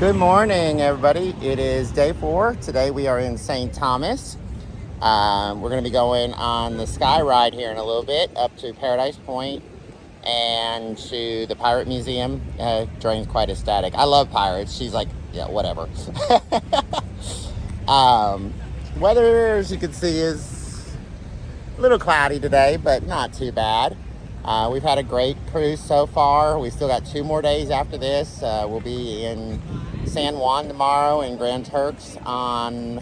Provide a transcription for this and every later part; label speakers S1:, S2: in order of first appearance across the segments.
S1: Good morning, everybody. It is day 4. Today we are in St. Thomas. We're going to be going on the sky ride here in a little bit up to Paradise Point and to the Pirate Museum. Drain's quite ecstatic. I love pirates. She's like, yeah, whatever. Weather, as you can see, is a little cloudy today, but not too bad. We've had a great cruise so far. We still got 2 more days after this. We'll be in San Juan tomorrow and Grand Turks on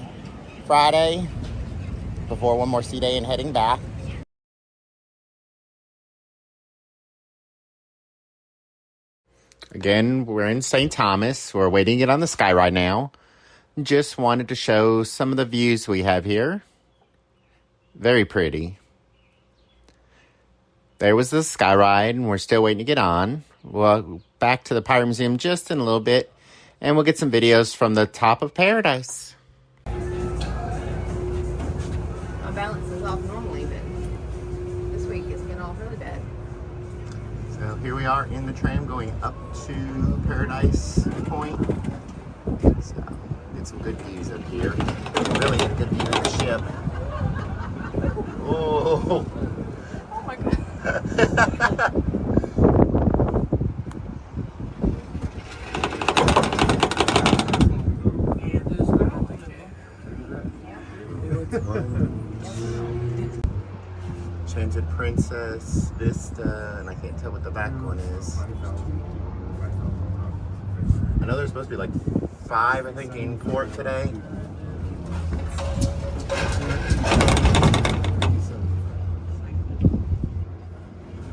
S1: Friday before one more sea day and heading back. Again, we're in St. Thomas. We're waiting to get on the sky ride now. Just wanted to show some of the views we have here. Very pretty. There was the sky ride, and we're still waiting to get on. We'll back to the Pirate Museum just in a little bit, and we'll get some videos from the top of Paradise.
S2: My balance is off normally, but this week it's been off really bad.
S1: So here we are in the tram going up to Paradise Point. So get some good views up here. Really get a good view of the ship. Oh!
S2: Oh my god.
S1: Enchanted Princess, Vista, and I can't tell what the back one is. I know there's supposed to be like 5, I think, in port today.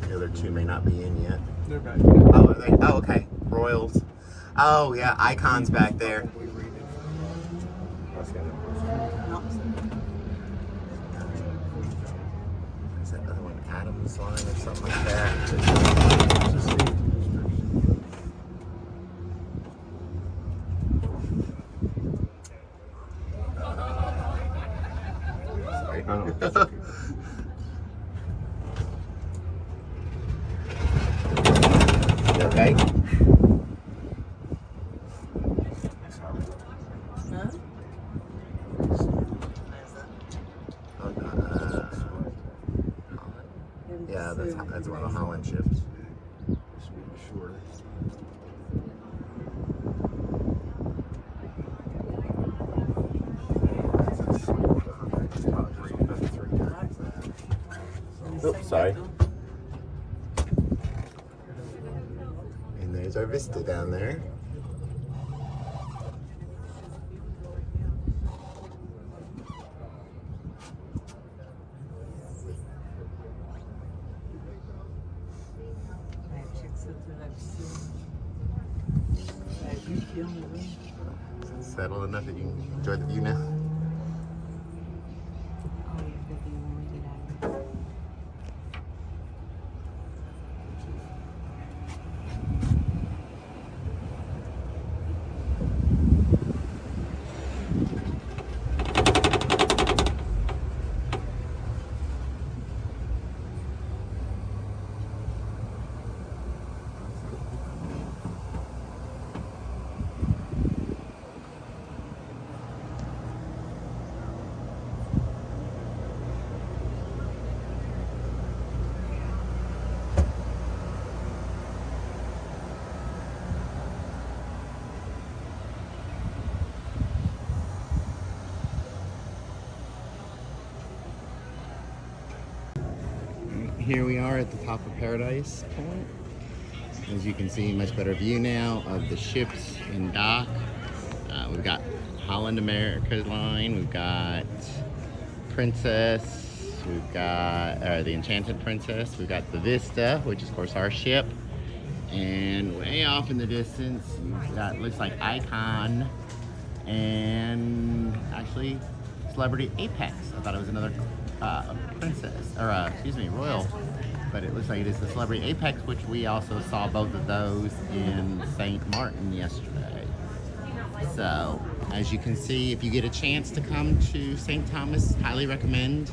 S1: The other 2 may not be in yet.
S3: They're back.
S1: Oh, are they? Oh, okay. Royals. Oh, yeah, Icons back there. Is that other one Adam's line or something like that? Sorry. You okay? Yeah, that's one of the Holland ships.
S3: Sure.
S1: Oops, sorry. And there's our Vista down there. Settled enough that you can enjoy the view now. Here we are at the top of Paradise Point. As you can see, much better view now of the ships in dock. We've got Holland America Line, we've got Princess, we've got the Enchanted Princess, we've got the Vista, which is of course our ship, and way off in the distance, we've got, looks like Icon, and actually Celebrity Apex. I thought it was another princess, or excuse me, royal, but it looks like it is the Celebrity Apex, which we also saw both of those in St. Martin yesterday. So, as you can see, if you get a chance to come to St. Thomas, highly recommend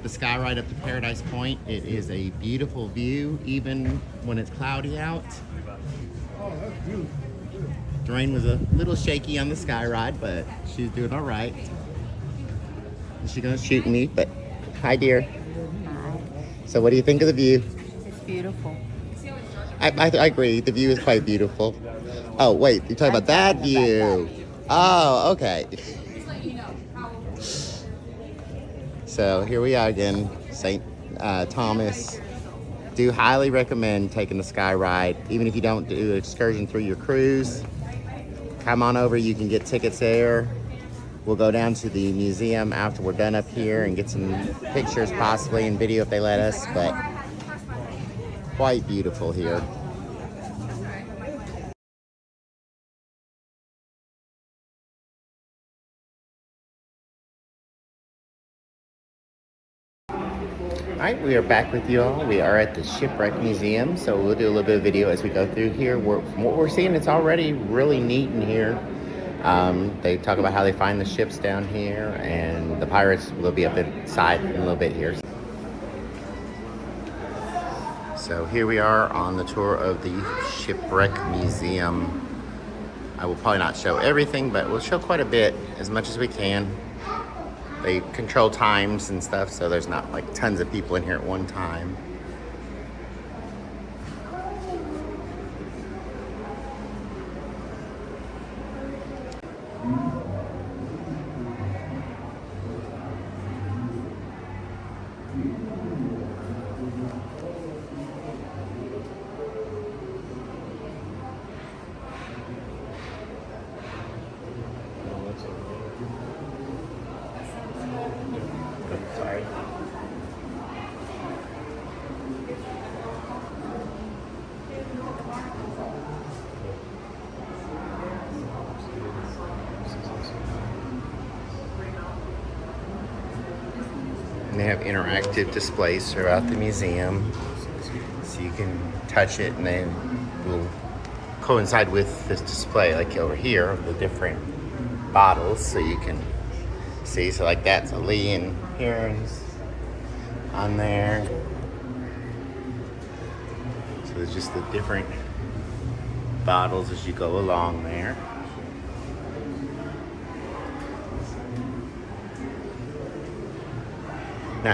S1: the sky ride up to Paradise Point. It is a beautiful view, even when it's cloudy out.
S3: Oh, that's beautiful.
S1: Doreen was a little shaky on the sky ride, but she's doing all right. She's gonna shoot me, but hi, dear.
S4: Hi.
S1: So, what do you think of the view?
S4: It's beautiful.
S1: I agree. The view is quite beautiful. Oh, wait, you're talking about that view. Oh, okay. So here we are again, St. Thomas. Do highly recommend taking the sky ride, even if you don't do an excursion through your cruise. Come on over, you can get tickets there. We'll go down to the museum after we're done up here and get some pictures possibly and video if they let us, but quite beautiful here. All right, we are back with you all. We are at the Shipwreck Museum, so we'll do a little bit of video as we go through here. From what we're seeing, it's already really neat in here. They talk about how they find the ships down here, and the pirates will be up inside in a little bit here. So here we are on the tour of the Shipwreck Museum. I will probably not show everything, but we'll show quite a bit, as much as we can. They control times and stuff, so there's not like tons of people in here at one time. Sorry. And they have interactive displays throughout the museum, so you can touch it and then will coincide with this display, like over here, of the different bottles, so you can see. So like that's a Lee and Heron's on there. So there's just the different bottles as you go along there.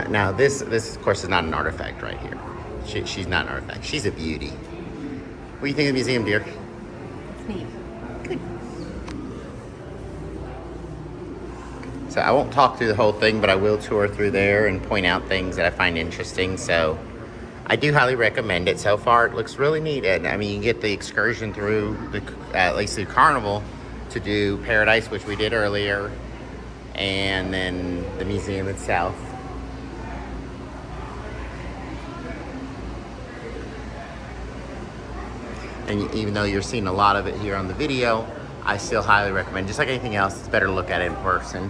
S1: Now this of course is not an artifact right here. She's not an artifact. She's a beauty. What do you think of the museum, dear?
S4: It's neat. Good.
S1: So I won't talk through the whole thing, but I will tour through there and point out things that I find interesting. So I do highly recommend it. So far, it looks really neat. And I mean, you get the excursion through at least the carnival to do Paradise, which we did earlier, and then the museum itself. And even though you're seeing a lot of it here on the video, I still highly recommend. Just like anything else, it's better to look at it in person.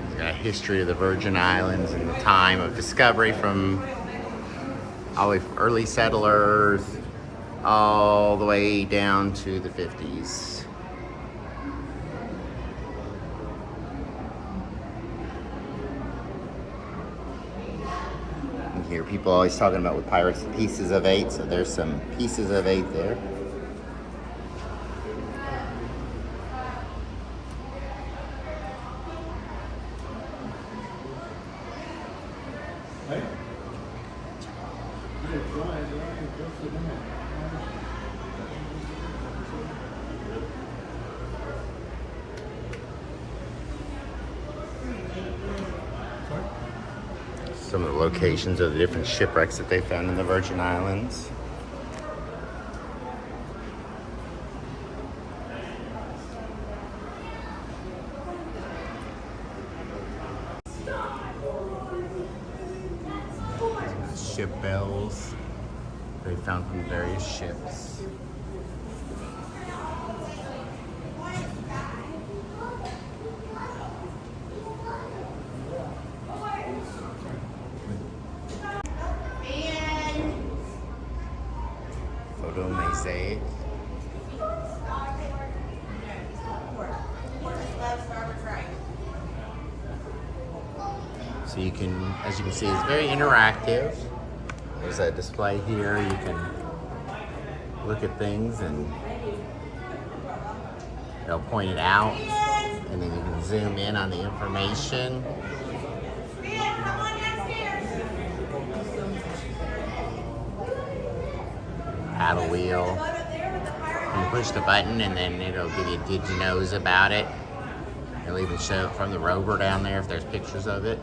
S1: It's got a history of the Virgin Islands and the time of discovery from all the way from early settlers all the way down to the 50s. Here, people always talking about with pirates pieces of 8, so there's some pieces of 8 there. Some of the locations of the different shipwrecks that they found in the Virgin Islands. Ship bells they found from various ships. Photo mosaic. So you can, as you can see, it's very interactive. There's a display here. You can look at things and it'll point it out, and then you can zoom in on the information. Paddle wheel. You push the button and then it'll give you did you knows about it. It'll even show it from the rover down there if there's pictures of it.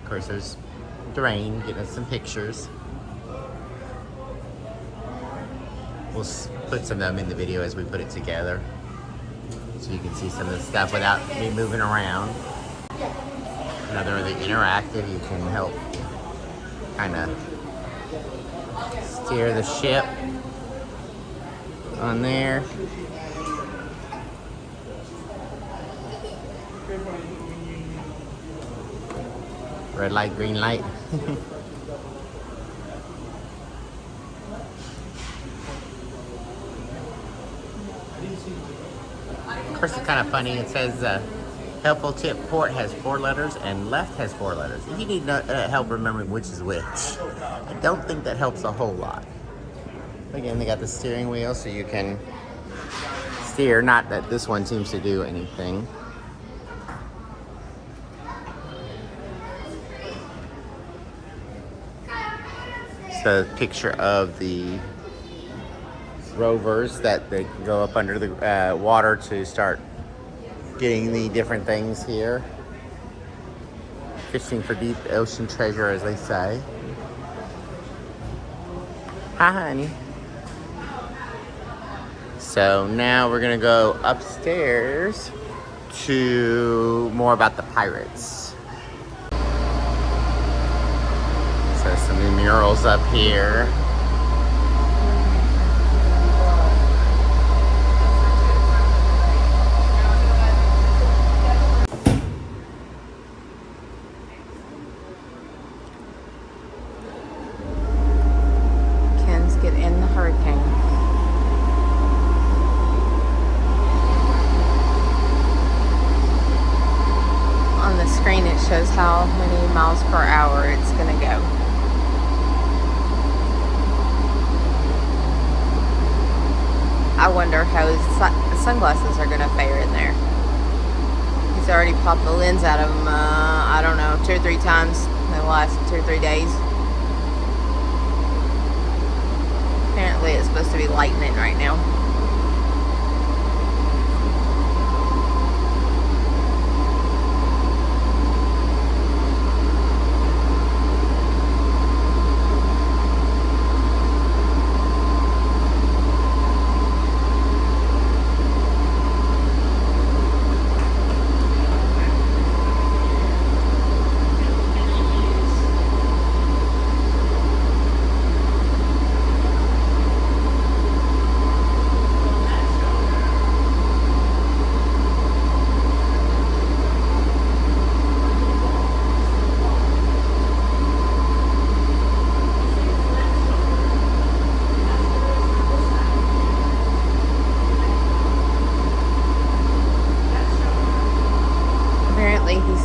S1: Of course, there's Dwayne getting us some pictures. We'll put some of them in the video as we put it together, so you can see some of the stuff without me moving around. Another of the interactive, you can help kind of steer the ship on there. Red light, green light. Of course, it's kind of funny. It says helpful tip, port has 4 letters and left has 4 letters. If you need help remembering which is which, I don't think that helps a whole lot. Again, they got the steering wheel so you can steer. Not that this one seems to do anything. It's a picture of the rovers that they go up under the water to start getting the different things here. Fishing for deep ocean treasure, as they say. Hi, honey. So now we're gonna go upstairs to more about the pirates. So some new murals up here.
S2: Shows how many miles per hour it's gonna go. I wonder how his sunglasses are gonna fare in there. He's already popped the lens out of them, I don't know, 2 or 3 times in the last 2 or 3 days. Apparently it's supposed to be lightning right now.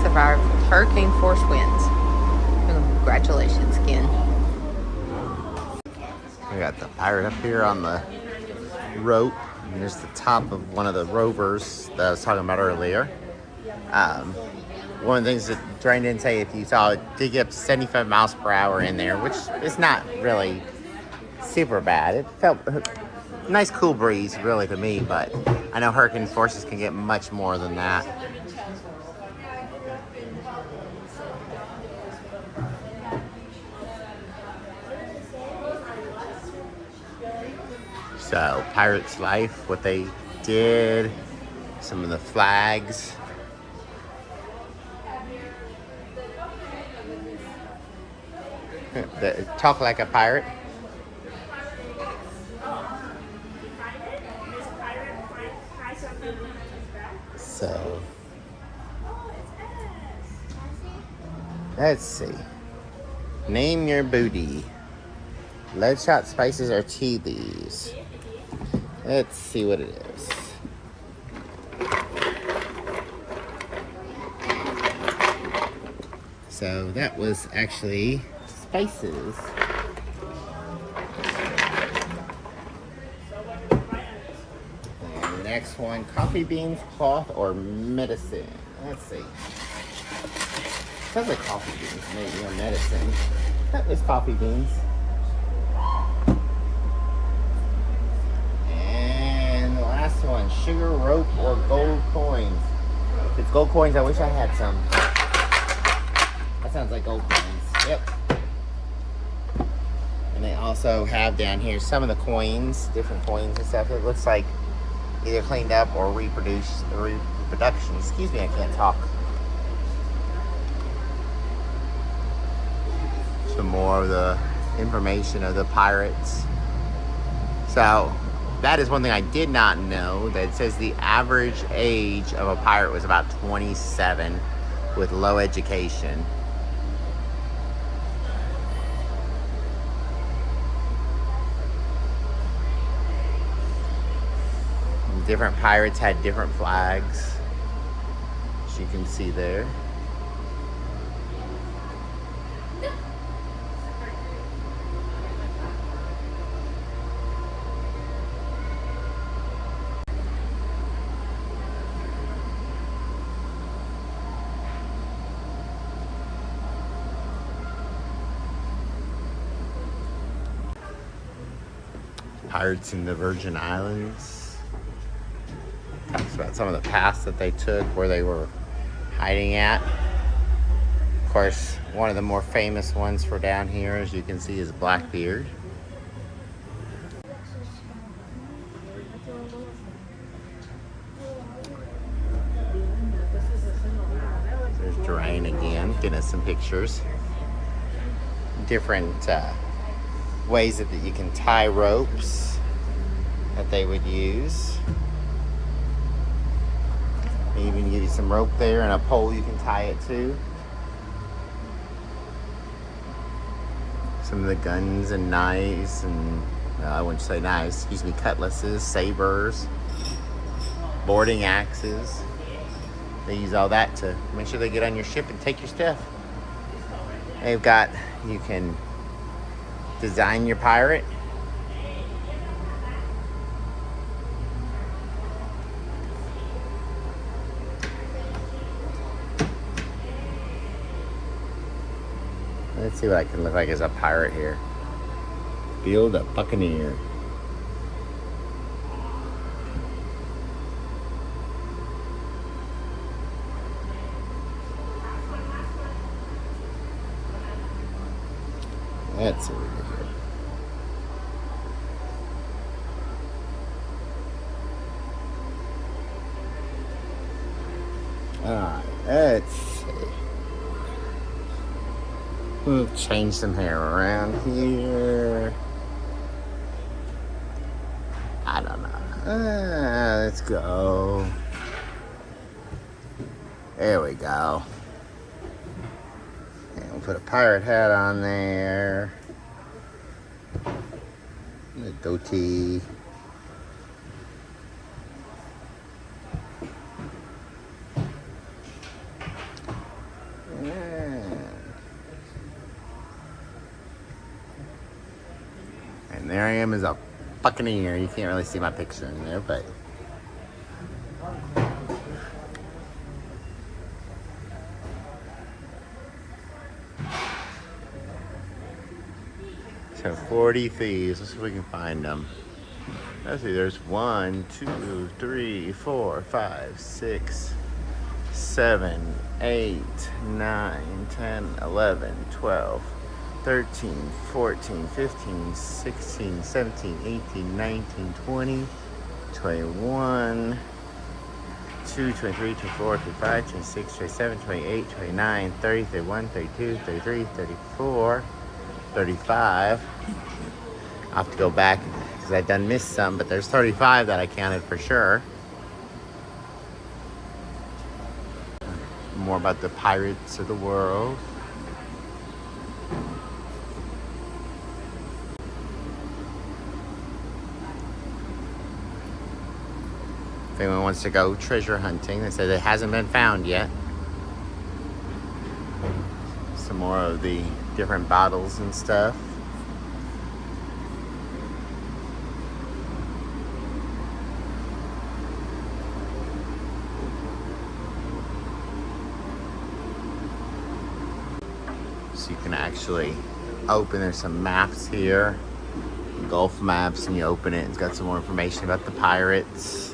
S2: Survived hurricane force winds. Congratulations, Ken.
S1: We got the pirate up here on the rope, and there's the top of one of the rovers that I was talking about earlier. One of the things that Drain didn't say, if you saw it, did get up to 75 miles per hour in there, which is not really super bad. It felt a nice cool breeze, really, to me, but I know hurricane forces can get much more than that. So, Pirates Life, what they did, some of the flags. Talk like a pirate. So, let's see. Name your booty. Lead shot spices or tea leaves? Let's see what it is. So that was actually spices. And the next one, coffee beans, cloth, or medicine. Let's see. Sounds like coffee beans, maybe, or medicine. That was coffee beans. And the last one, sugar, rope, or gold coins. If it's gold coins, I wish I had some. That sounds like gold coins. Yep. And they also have down here some of the coins, different coins and stuff. It looks like either cleaned up or reproduction. Excuse me, I can't talk. Some more of the information of the pirates. So that is one thing I did not know. That it says the average age of a pirate was about 27 with low education. Different pirates had different flags, as you can see there. Pirates in the Virgin Islands. Talks about some of the paths that they took, where they were hiding at. Of course, one of the more famous ones for down here, as you can see, is Blackbeard. There's Drain again, getting us some pictures. Different ways that you can tie ropes that they would use. They even give you some rope there and a pole you can tie it to. Some of the guns and knives and, I wouldn't say knives, excuse me, cutlasses, sabers, boarding axes. They use all that to make sure they get on your ship and take your stuff. They've got, you can design your pirate. Let's see what I can look like as a pirate here. Build a buccaneer. Let's see what we got here. Alright, let's see. We'll change some hair around here. I don't know. Let's go. There we go. And we'll put a pirate hat on there. And a goatee. And there I am as a buccaneer. You can't really see my picture in there, but so 40 thieves. Let's see if we can find them. Let's see, there's 1, 2, 3, 4, 5, 6, 7, 8, 9, 10, 11, 12, 13, 14, 15, 16, 17, 18, 19, 20, 21, 22, 23, 24, 25, 26, 27, 28, 29, 30, 31, 32, 33, 34, 35. I'll have to go back because I done missed some, but there's 35 that I counted for sure. More about the pirates of the world. If anyone wants to go treasure hunting, they said it hasn't been found yet. Some more of the different bottles and stuff. So you can actually open, there's some maps here, Gulf maps, and you open it, it's got some more information about the pirates.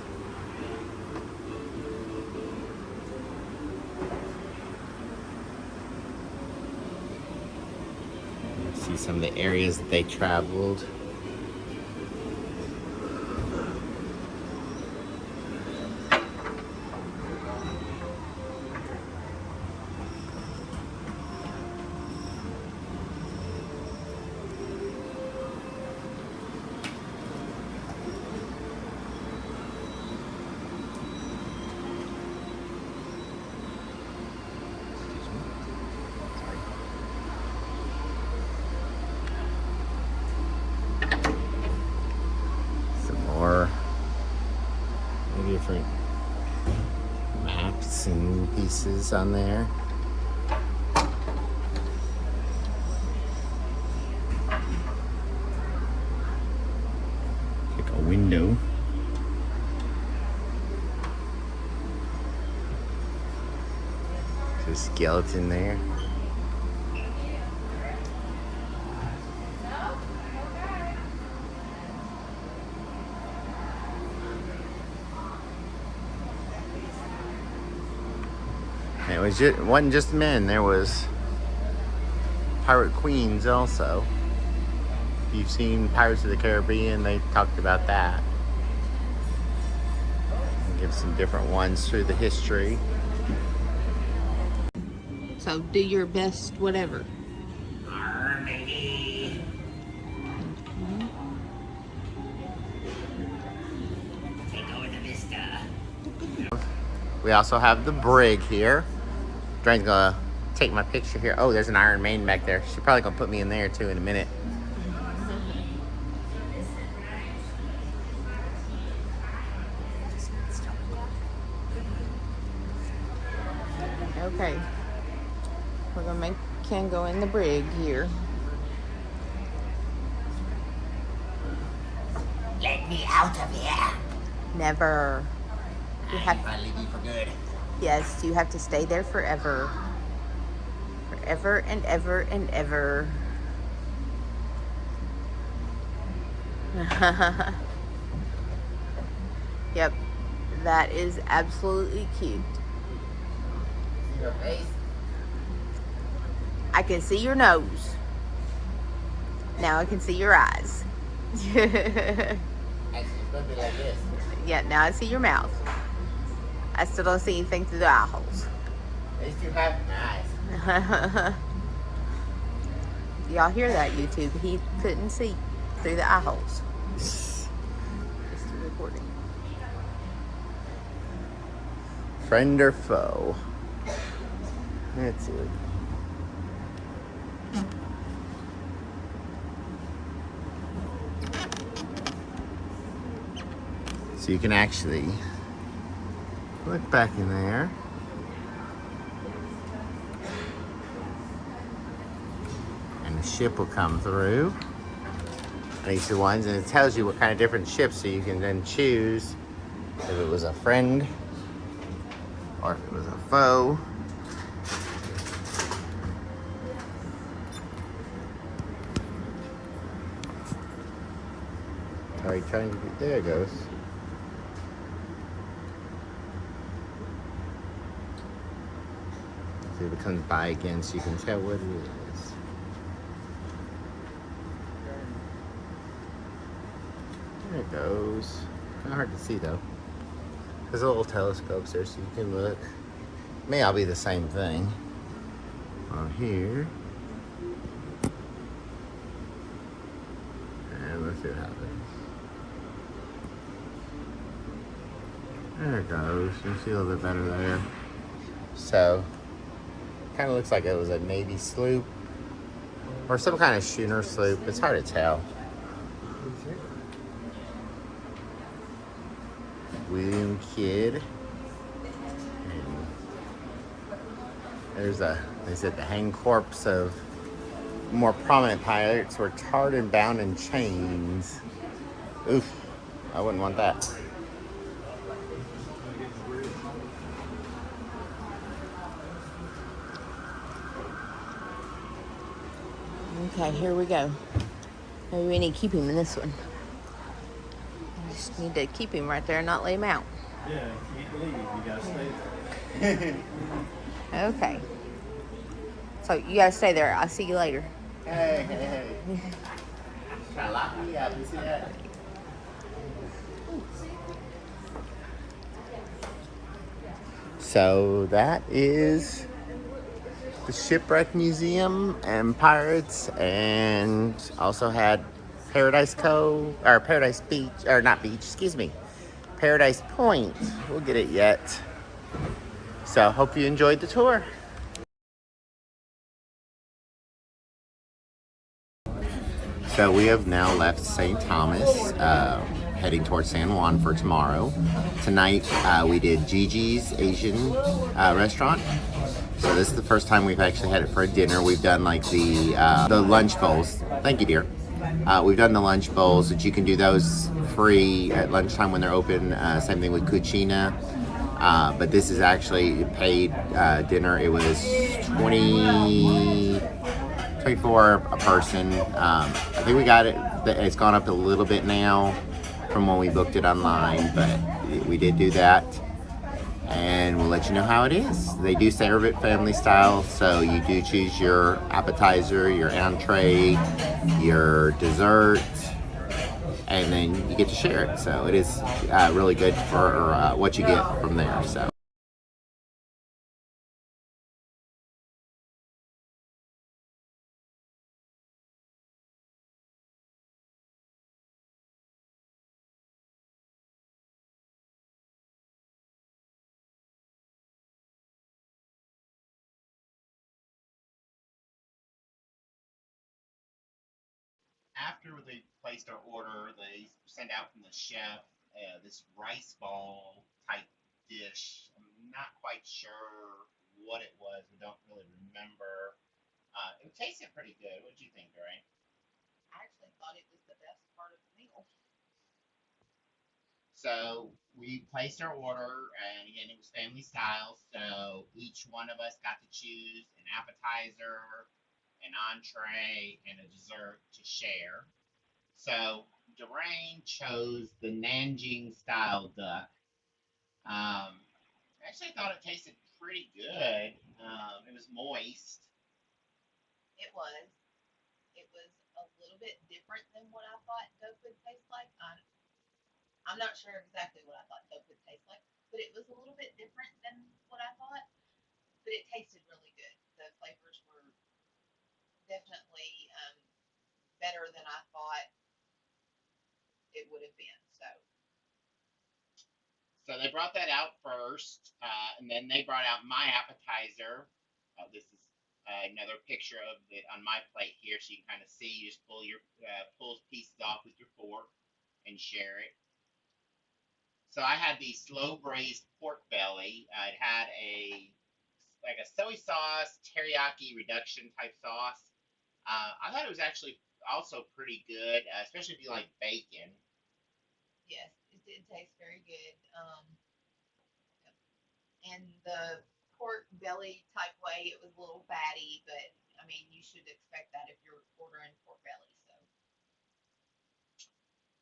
S1: You see some of the areas that they traveled. Different maps and pieces on there. Like a window. There's a skeleton there. It wasn't just men, there was pirate queens also. If you've seen Pirates of the Caribbean, they talked about that. And give some different ones through the history.
S2: So do your best, whatever.
S1: Maybe. Take over the Vista. We also have the brig here. Drain's gonna take my picture here. Oh, there's an Iron Maiden back there. She's probably gonna put me in there too in a minute.
S2: Okay. We're gonna make Ken go in the brig here.
S1: Let me out of here.
S2: Never. You have,
S1: I'll leave you for good.
S2: yes, you have to stay there forever. Forever and ever and ever. Yep, that is absolutely cute.
S1: Your face.
S2: I can see your nose. Now I can see your eyes.
S1: Actually, it's gonna be like this.
S2: Yeah, now I see your mouth. I still don't see anything through the eye holes.
S1: At least you have eyes.
S2: Y'all hear that, YouTube? He couldn't see through the eye holes. Just recording.
S1: Friend or foe? Let's see. So you can actually look back in there. And the ship will come through. And these are the ones, and it tells you what kind of different ships, so you can then choose if it was a friend or if it was a foe. Are you trying to get, there it goes. See if it comes by again so you can tell what it is. There it goes. Kind of hard to see though. There's little telescopes there so you can look. May all be the same thing. On here. And let's see what happens. There it goes. You see a little bit better there. So, kind of looks like it was a Navy sloop or some kind of schooner sloop. It's hard to tell. William Kidd. And there's they said the hang corpse of more prominent pirates were tarred and bound in chains. Oof, I wouldn't want that.
S2: Okay, here we go. Maybe we need to keep him in this one. I just need to keep him right there and not let him out.
S3: Yeah, you can't leave. You gotta stay there.
S2: Okay. So you gotta stay there. I'll see you later.
S1: Hey, hey, hey. Trying to lock me up. You see that? So that is the Shipwreck Museum and Pirates, and also had Paradise Cove, or Paradise Beach, or not beach, excuse me, Paradise Point. We'll get it yet. So hope you enjoyed the tour. So we have now left St. Thomas, heading towards San Juan for tomorrow. Tonight we did JiJi's Asian restaurant. So this is the first time we've actually had it for a dinner. We've done like the lunch bowls. Thank you, dear. We've done the lunch bowls, that you can do those free at lunchtime when they're open. Same thing with Cucina. But this is actually paid dinner. It was $24 a person. I think we got it. It's gone up a little bit now from when we booked it online, but we did do that. And we'll let you know how it is. They do serve it family style, so you do choose your appetizer, your entree, your dessert, and then you get to share it. So it is really good for what you get from there. So. After they placed our order, they sent out from the chef this rice ball type dish. I'm not quite sure what it was. We don't really remember. It tasted pretty good. What did you think, Dorian?
S2: I actually thought it was the best part of the meal.
S1: So we placed our order, and again, it was family style. So each one of us got to choose an appetizer, an entree, and a dessert to share. So Dorian chose the Nanjing style duck. I actually thought it tasted pretty good. It was moist.
S2: It was. It was a little bit different than what I thought dope would taste like. I'm not sure exactly what I thought dope would taste like, but it was a little bit different than what I thought. But it tasted really good. The flavors were definitely better than I thought it would have been.
S1: So they brought that out first, and then they brought out my appetizer. This is another picture of it on my plate here, so you can kind of see. You just pull pieces off with your fork and share it. So I had the slow braised pork belly. It had like a soy sauce, teriyaki reduction type sauce. I thought it was actually also pretty good, especially if you like bacon.
S2: Yes, it did taste very good. And the pork belly type way, it was a little fatty, but I mean, you should expect that if you're ordering pork belly. So.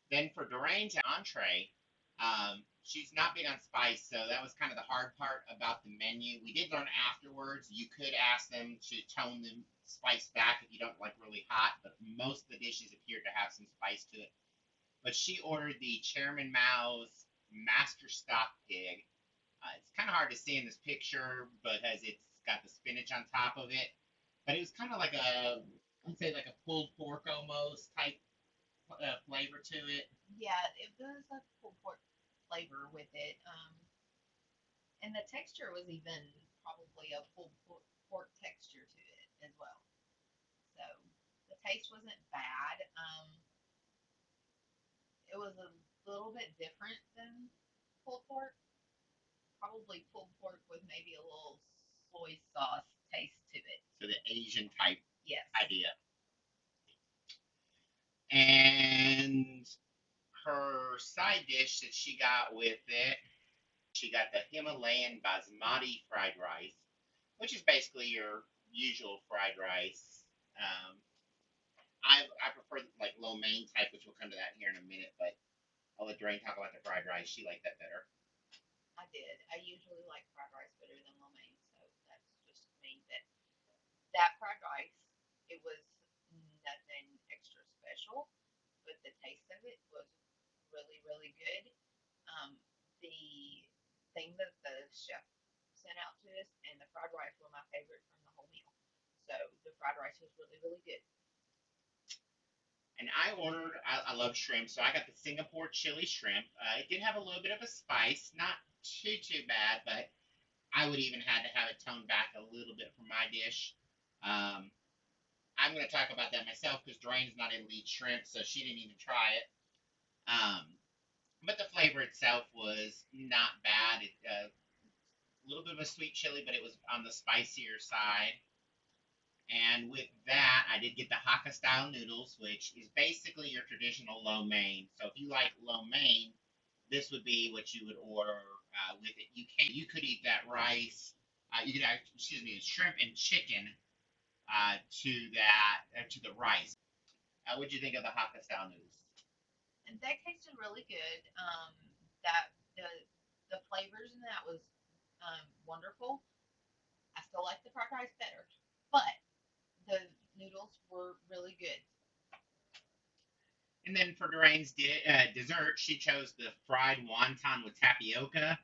S1: Then for Dorian's entree, she's not big on spice, so that was kind of the hard part about the menu. We did learn afterwards you could ask them to tone the spice back if you don't like really hot, but most of the dishes appear to have some spice to it. But she ordered the Chairman Mao's Master Stock Pig. It's kind of hard to see in this picture, but it's got the spinach on top of it. But it was kind of like I'd say like a pulled pork almost type flavor to it.
S2: Yeah, it was a pulled pork flavor with it. And the texture was even probably a pulled pork texture to it as well. So the taste wasn't bad. It was a little bit different than pulled pork. Probably pulled pork with maybe a little soy sauce taste to it.
S1: So the Asian type
S2: Yes.
S1: idea. And her side dish that she got with it, she got the Himalayan basmati fried rice, which is basically your usual fried rice. I prefer like lo mein type, which we'll come to that here in a minute, but I'll let Doreen talk about the fried rice. She liked that better.
S2: I did. I usually like fried rice better than lo mein, so that's just me. That fried rice, it was nothing extra special, but the taste of it was really, really good. The thing that the chef sent out to us and the fried rice were my favorite from the whole meal. So the fried rice was really, really good.
S1: And I love shrimp, so I got the Singapore chili shrimp. It did have a little bit of a spice, not too bad, but I would even had to have it toned back a little bit for my dish. I'm going to talk about that myself because Doreen's not able to eat shrimp, so she didn't even try it. But the flavor itself was not bad. A little bit of a sweet chili, but it was on the spicier side. And with that, I did get the Hakka style noodles, which is basically your traditional lo mein. So if you like lo mein, this would be what you would order with it. You could eat that rice. You could shrimp and chicken to the rice. What'd you think of the Hakka style noodles?
S2: And that tasted really good. That the flavors in that was wonderful. I still like the fried rice better, but the noodles were really good.
S1: And then for Doreen's dessert, she chose the fried wonton with tapioca.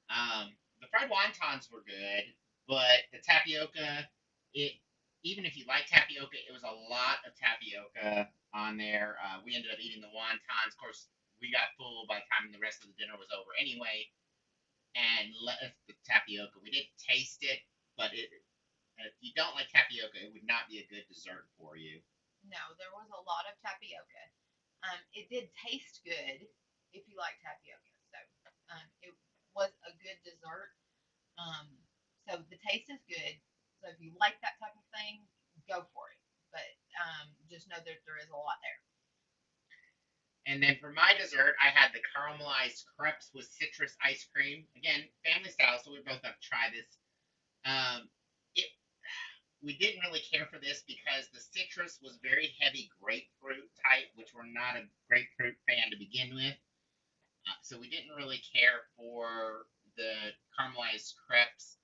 S1: The fried wontons were good, but the tapioca, it even if you like tapioca, it was a lot of tapioca on there. We ended up eating the wontons. Of course, we got full by the time the rest of the dinner was over anyway, and left the tapioca. We did taste it, but if you don't like tapioca, it would not be a good dessert for you.
S2: No, there was a lot of tapioca. It did taste good if you like tapioca. So it was a good dessert. Um, so the taste is good. So if you like that type of thing, go for it. But just know that there is a lot there.
S1: And then for my dessert, I had the caramelized crepes with citrus ice cream. Again, family style, so we both have to try this. Um, it we didn't really care for this because the citrus was very heavy grapefruit type, which we're not a grapefruit fan to begin with. So we didn't really care for the caramelized crepes.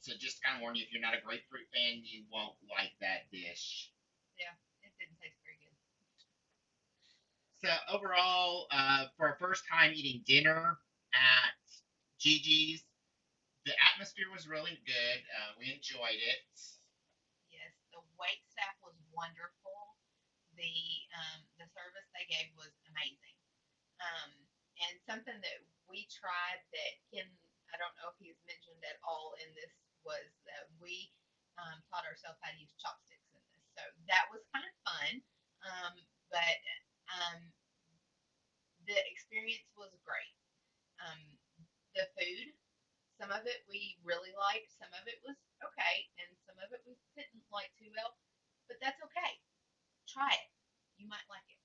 S1: So just kind of warn you, if you're not a grapefruit fan, you won't like that dish.
S2: Yeah, it didn't taste very good.
S1: So overall, for our first time eating dinner at JiJi's, the atmosphere was really good. We enjoyed it.
S2: Yes, the wait staff was wonderful. The service they gave was amazing. Um, and something that we tried that Ken, I don't know if he's mentioned at all in this, was that we taught ourselves how to use chopsticks in this. So that was kind of fun. But um, the experience was great. Um, the food, some of it we really liked, some of it was okay, and some of it we didn't like too well. But that's okay. Try it. You might like it.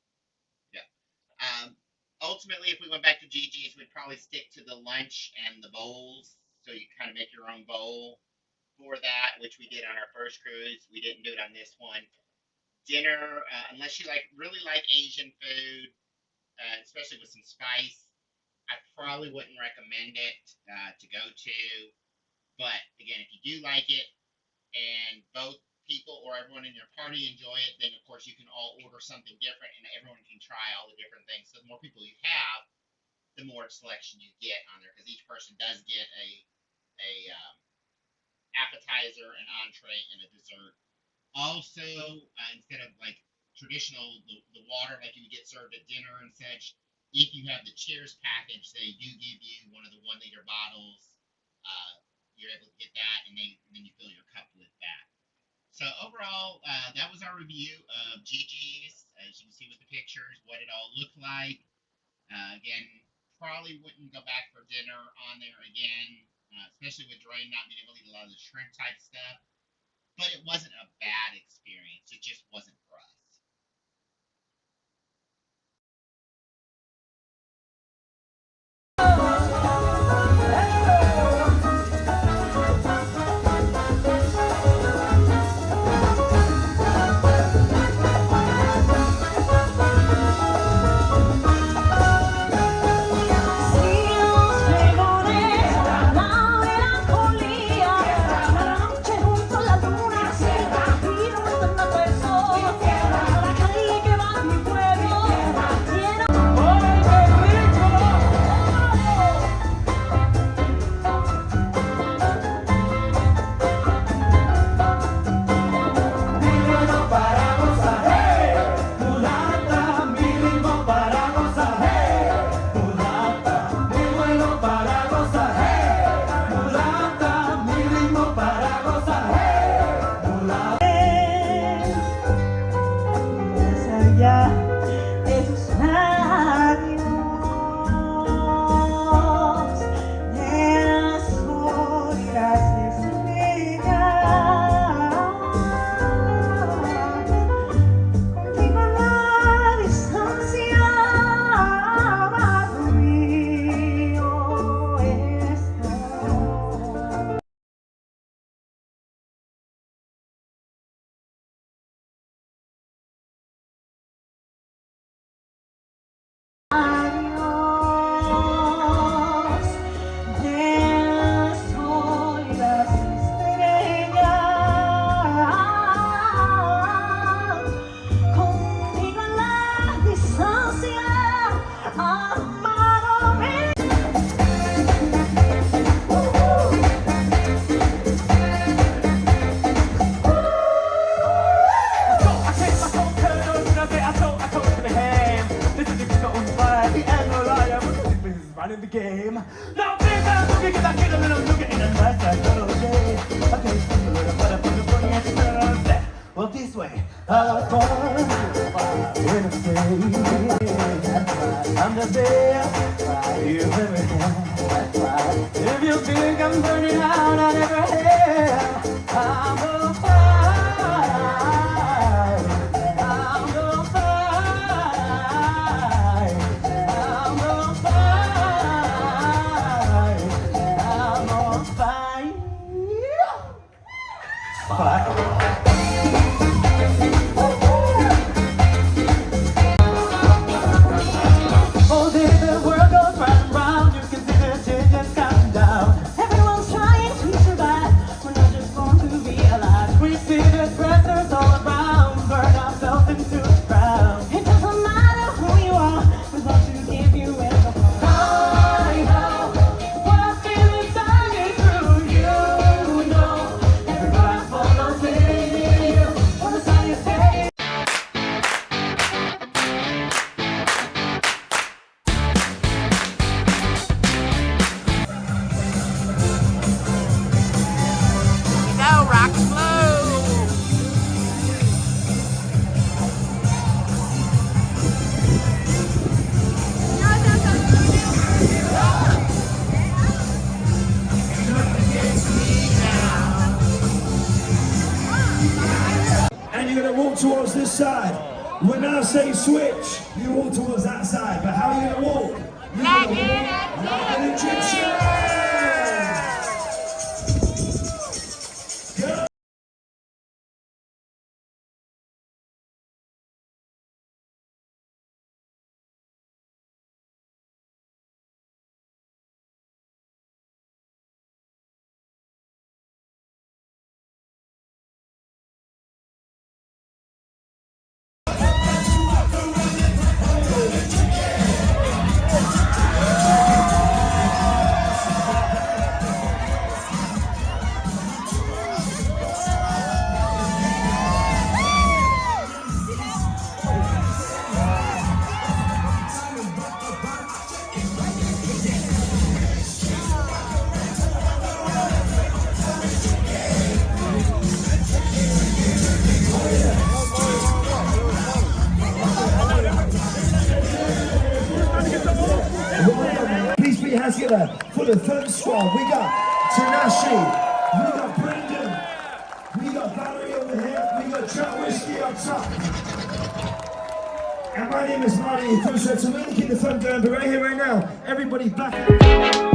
S1: Yeah. Ultimately, if we went back to JiJi's, we'd probably stick to the lunch and the bowls. So you kind of make your own bowl for that, which we did on our first cruise. We didn't do it on this one. Dinner, unless you really like Asian food, especially with some spice, I probably wouldn't recommend it to go to. But again, if you do like it and both people or everyone in your party enjoy it, then of course you can all order something different and everyone can try all the different things. So the more people you have, the more selection you get on there because each person does get a appetizer, an entree, and a dessert. Also, instead of like traditional the water like you would get served at dinner and such, if you have the Cheers package, they do give you one of the 1 liter bottles. You're able to get that, and then you fill your cup with that. So overall, that was our review of JiJi's. As you can see with the pictures, what it all looked like. Again, probably wouldn't go back for dinner on there again, especially with Dre not being able to eat a lot of the shrimp type stuff. But it wasn't a bad experience. It just wasn't for us.
S5: In the game. Now big man, look at that kid, a little look in a nice little shade. Okay, a little bit of the funny experience. Well, this way, I was born in a state. That's right, I'm the best you've ever had. That's right. If you think I'm burning out, I never have. I'm gonna fight. I'm gonna fight. I'm gonna fight. Oh, the world goes round and round. You can see the changes coming down. Everyone's trying to survive. We're not just born to be alive. We see the stressors all around. Burn ourselves into the ground. It doesn't matter who you are. We want to give you everything. I know what I feel inside me through you. Know everybody follows you. What is all you say?
S2: Go, rock and roll.
S5: And you're going to walk towards this side. When I say switch, you walk towards that side. But how are you going to walk? You're going to walk like an Egyptian.
S6: hands together for the third squad. We got Tanashi, we got Brendan, we got Valerie over here, we got Chuck Whiskey up top. And my name is Marty. So we're looking at the front door, but right here, right now, everybody back.